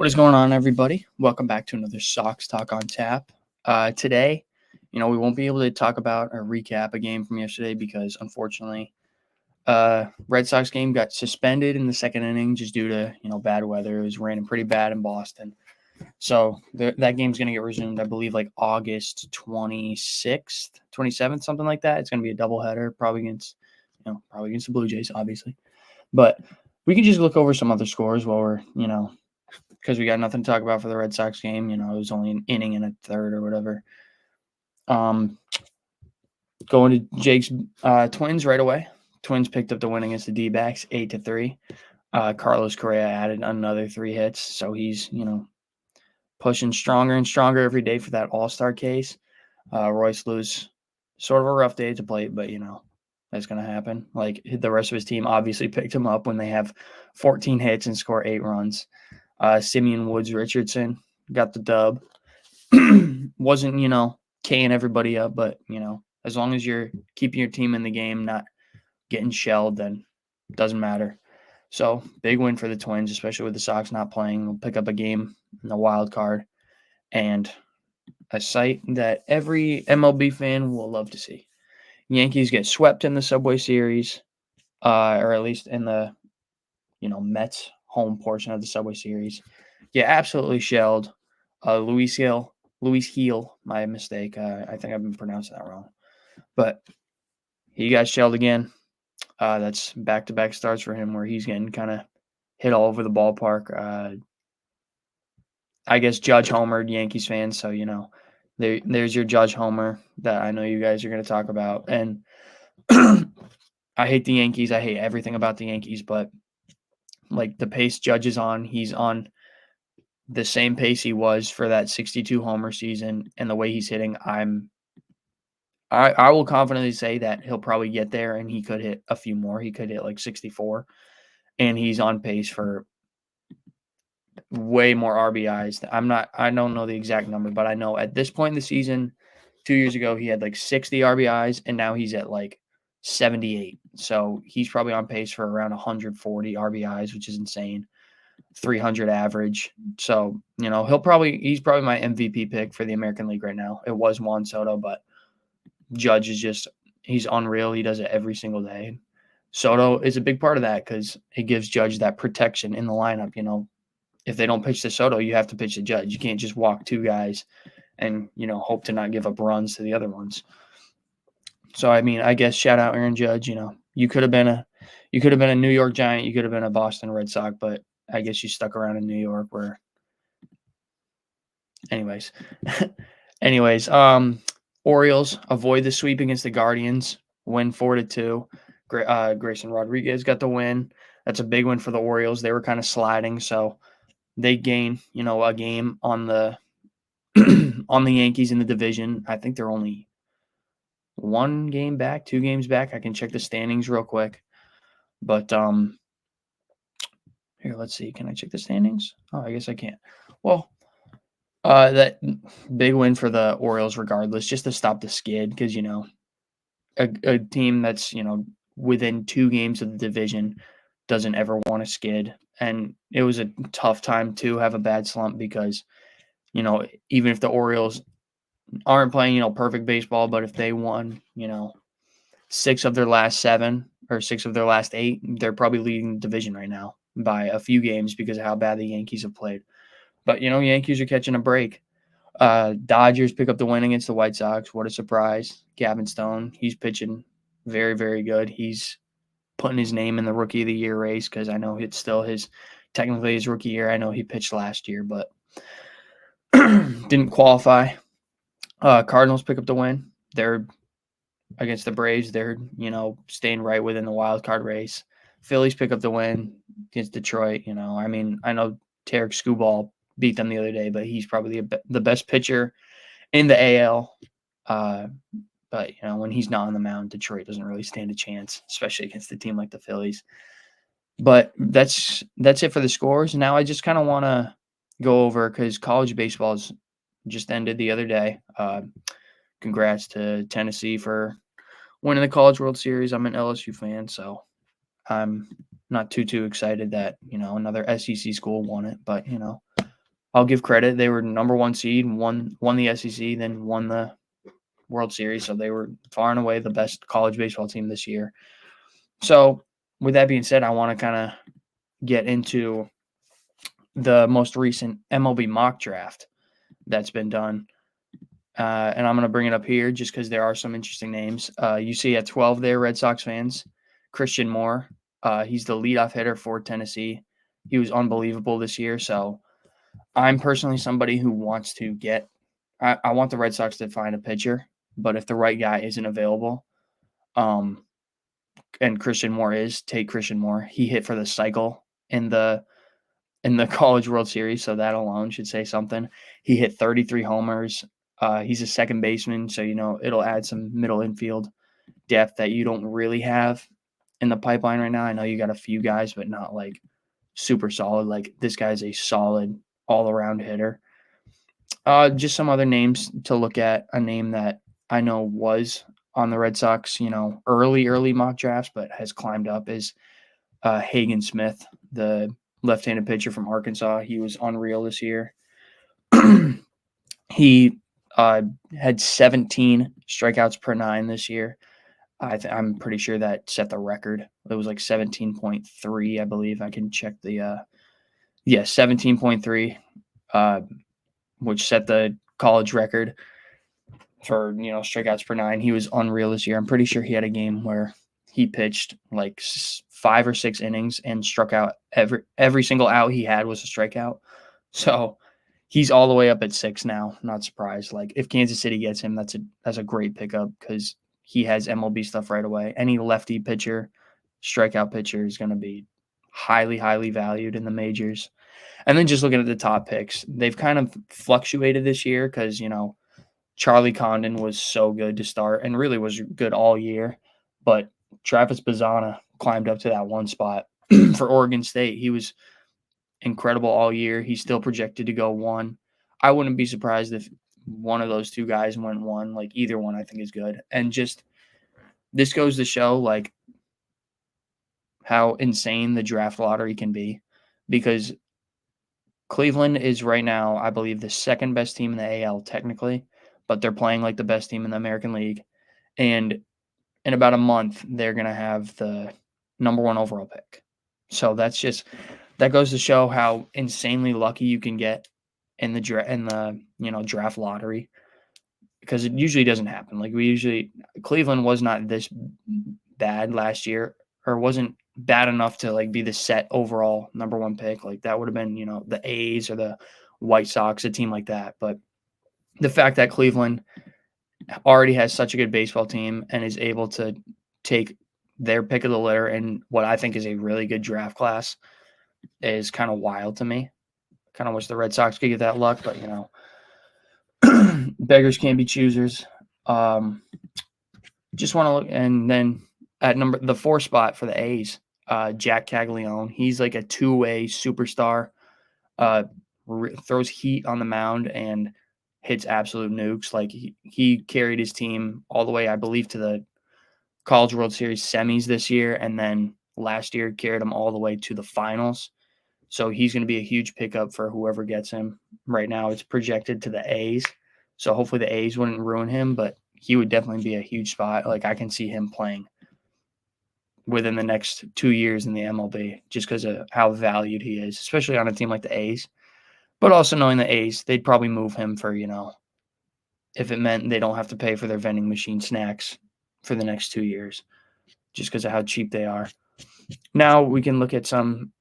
What is going on, everybody? Welcome back to another Sox Talk on Tap. Today, we won't be able to talk about or recap a game from yesterday because, unfortunately, Red Sox game got suspended in the second inning just due to bad weather. It was raining pretty bad in Boston, so that game's going to get resumed. I believe like August 26th, 27th, something like that. It's going to be a doubleheader, probably against the Blue Jays, obviously. But we can just look over some other scores while we're because we got nothing to talk about for the Red Sox game. It was only an inning and a third or whatever. Going to Jake's Twins right away. Twins picked up the win against the D-backs, 8-3. Carlos Correa added another 3 hits, so he's pushing stronger and stronger every day for that All-Star case. Royce Lewis, sort of a rough day at the plate, but that's going to happen. Like the rest of his team obviously picked him up when they have 14 hits and score 8 runs. Simeon Woods Richardson got the dub. Wasn't, K'ing everybody up, but, as long as you're keeping your team in the game, not getting shelled, then it doesn't matter. So, big win for the Twins, especially with the Sox not playing. We'll pick up a game in the wild card and a sight that every MLB fan will love to see. Yankees get swept in the Subway Series, or at least in the, Mets home portion of the Subway Series. Yeah, absolutely shelled. Luis Heel, my mistake. I think I've been pronouncing that wrong. But he got shelled again. That's back-to-back starts for him where he's getting kind of hit all over the ballpark. I guess Judge homered, Yankees fans, so, there's your Judge homer that I know you guys are going to talk about. And I hate the Yankees. I hate everything about the Yankees, but, like, the pace Judge is on, he's on the same pace he was for that 62 homer season, and the way he's hitting, I will confidently say that he'll probably get there, and he could hit a few more. He could hit like 64, and he's on pace for way more RBIs. I don't know the exact number, but I know at this point in the season, 2 years ago, he had like 60 RBIs, and now he's at like 78. So he's probably on pace for around 140 RBIs, which is insane. 300 average. So, he's probably my MVP pick for the American League right now. It was Juan Soto, but Judge is he's unreal. He does it every single day. Soto is a big part of that because it gives Judge that protection in the lineup. If they don't pitch to Soto, you have to pitch to Judge. You can't just walk 2 guys and, hope to not give up runs to the other ones. So, I guess shout out Aaron Judge. You could have been a New York Giant. You could have been a Boston Red Sox, but I guess you stuck around in New York where anyways. Orioles avoid the sweep against the Guardians, win 4-2. Grayson Rodriguez got the win. That's a big win for the Orioles. They were kind of sliding, so they gain, a game on the on the Yankees in the division. I think they're only 1 game back, 2 games back. I can check the standings real quick. But here, let's see. Can I check the standings? Oh, I guess I can't. Well, that big win for the Orioles regardless, just to stop the skid because, a team that's, within 2 games of the division doesn't ever want to skid. And it was a tough time to have a bad slump because, even if the Orioles aren't playing, perfect baseball, but if they won, 6 of their last 7 or 6 of their last 8, they're probably leading the division right now by a few games because of how bad the Yankees have played. But, Yankees are catching a break. Dodgers pick up the win against the White Sox. What a surprise. Gavin Stone, he's pitching very, very good. He's putting his name in the Rookie of the Year race because I know it's still technically his rookie year. I know he pitched last year, but didn't qualify. Cardinals pick up the win. They're against the Braves. They're, staying right within the wild card race. Phillies pick up the win against Detroit. I know Tarek Skubal beat them the other day, but he's probably the best pitcher in the AL. But, when he's not on the mound, Detroit doesn't really stand a chance, especially against a team like the Phillies. But that's it for the scores. Now I just kind of want to go over because college baseball's just ended the other day. Congrats to Tennessee for winning the College World Series. I'm an LSU fan, so I'm not too excited that, another SEC school won it. But, I'll give credit. They were number 1 seed, won the SEC, then won the World Series, so they were far and away the best college baseball team this year. So, with that being said, I want to kind of get into the most recent MLB mock draft that's been done. And I'm going to bring it up here just because there are some interesting names. You see at 12 there, Red Sox fans, Christian Moore. He's the leadoff hitter for Tennessee. He was unbelievable this year. So I'm personally somebody who wants to get I want the Red Sox to find a pitcher, but if the right guy isn't available, and Christian Moore take Christian Moore. He hit for the cycle in the College World Series, so that alone should say something. He hit 33 homers. He's a second baseman, so it'll add some middle infield depth that you don't really have in the pipeline right now. I know you got a few guys, but not like super solid. Like this guy's a solid all around hitter. Just some other names to look at. A name that I know was on the Red Sox, early mock drafts, but has climbed up is Hagen Smith, the left-handed pitcher from Arkansas. He was unreal this year. He had 17 strikeouts per 9 this year. I'm pretty sure that set the record. It was like 17.3, I believe. I can check the 17.3, which set the college record for strikeouts per 9. He was unreal this year. I'm pretty sure he had a game where he pitched like 5 or 6 innings and struck out every single out he had was a strikeout. So he's all the way up at 6 now. Not surprised. Like if Kansas City gets him, that's a great pickup because he has MLB stuff right away. Any lefty pitcher, strikeout pitcher is going to be highly, highly valued in the majors. And then just looking at the top picks, they've kind of fluctuated this year because, Charlie Condon was so good to start and really was good all year. But Travis Bazzana climbed up to that one spot for Oregon State. He was incredible all year. He's still projected to go 1. I wouldn't be surprised if one of those two guys went 1. Like either one I think is good. And just this goes to show like how insane the draft lottery can be because Cleveland is right now, I believe, the second best team in the AL technically, but they're playing like the best team in the American League. And in about a month, they're going to have the number 1 overall pick. So that goes to show how insanely lucky you can get in the draft lottery because it usually doesn't happen. Like Cleveland was not this bad last year or wasn't bad enough to like be the set overall number 1 pick. Like that would have been, the A's or the White Sox, a team like that. But the fact that Cleveland already has such a good baseball team and is able to take their pick of the litter in what I think is a really good draft class is kind of wild to me. Kind of wish the Red Sox could get that luck, but beggars can't be choosers. Just want to look, and then at the 4 spot for the A's, Jack Caglione. He's like a two-way superstar. Throws heat on the mound and hits absolute nukes. Like he carried his team all the way, I believe, to the College World Series semis this year, and then last year carried him all the way to the finals. So he's going to be a huge pickup for whoever gets him. Right now, it's projected to the A's. So hopefully the A's wouldn't ruin him, but he would definitely be a huge spot. Like I can see him playing within the next 2 years in the MLB just because of how valued he is, especially on a team like the A's. But also knowing the A's, they'd probably move him for, if it meant they don't have to pay for their vending machine snacks for the next 2 years just because of how cheap they are. Now we can look at some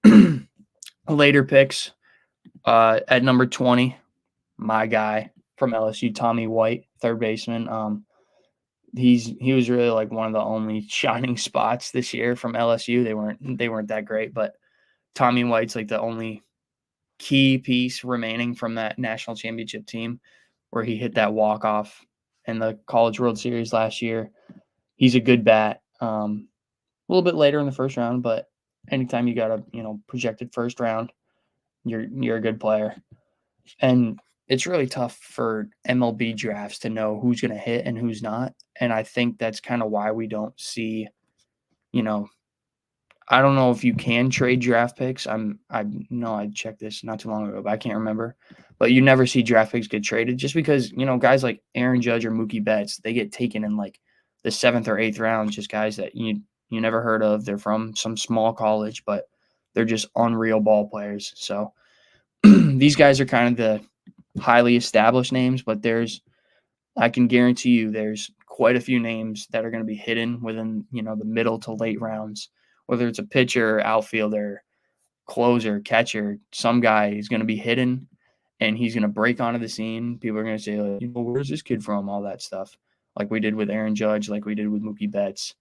later picks. At number 20, my guy from LSU, Tommy White, third baseman. He was really like one of the only shining spots this year from LSU. They weren't that great, but Tommy White's like the only key piece remaining from that national championship team where he hit that walk-off in the College World Series last year. He's a good bat. A little bit later in the first round, but anytime you got a projected first round, you're a good player. And it's really tough for MLB drafts to know who's going to hit and who's not. And I think that's kind of why we don't see, I don't know if you can trade draft picks. I know I checked this not too long ago, but I can't remember. But you never see draft picks get traded just because, guys like Aaron Judge or Mookie Betts, they get taken in like the 7th or 8th round, just guys that you never heard of. They're from some small college, but they're just unreal ball players. So these guys are kind of the highly established names, but I can guarantee you there's quite a few names that are going to be hidden within, the middle to late rounds, whether it's a pitcher, outfielder, closer, catcher, some guy is going to be hidden and he's going to break onto the scene. People are going to say, like, where's this kid from? All that stuff, like we did with Aaron Judge, like we did with Mookie Betts.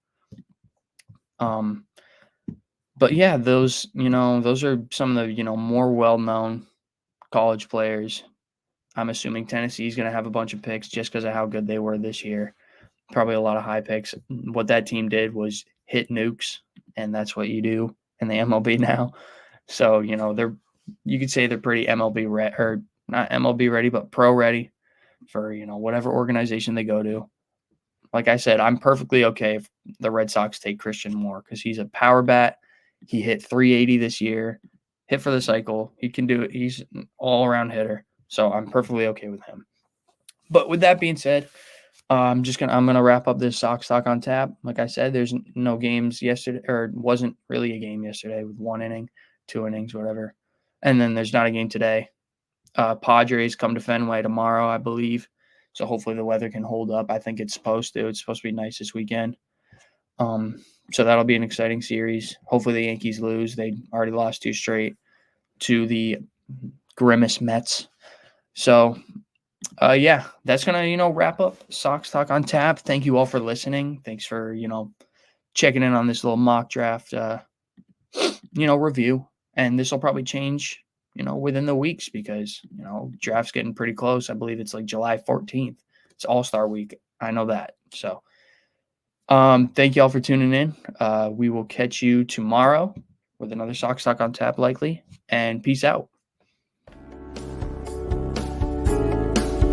But yeah, those are some of the, more well-known college players. I'm assuming Tennessee is going to have a bunch of picks just because of how good they were this year. Probably a lot of high picks. What that team did was hit nukes, and that's what you do in the MLB now. So, you could say they're pretty MLB ready, or not MLB ready, but pro ready for, whatever organization they go to. Like I said, I'm perfectly okay if the Red Sox take Christian Moore because he's a power bat. He hit 380 this year, hit for the cycle. He can do it. He's an all-around hitter. So I'm perfectly okay with him. But with that being said, I'm gonna wrap up this Sox Talk on tap. Like I said, there's no games yesterday, or wasn't really a game yesterday with 1 inning, 2 innings, whatever. And then there's not a game today. Padres come to Fenway tomorrow, I believe. So hopefully the weather can hold up. I think it's supposed to. It's supposed to be nice this weekend. So that'll be an exciting series. Hopefully the Yankees lose. They already lost 2 straight to the Grimace Mets. So yeah, that's gonna wrap up Sox Talk on tap. Thank you all for listening. Thanks for checking in on this little mock draft review. And this will probably change within the weeks because draft's getting pretty close. I believe it's like July 14th. It's All-Star week. I know that. So thank you all for tuning in. We will catch you tomorrow with another Sox Talk on tap likely, and peace out.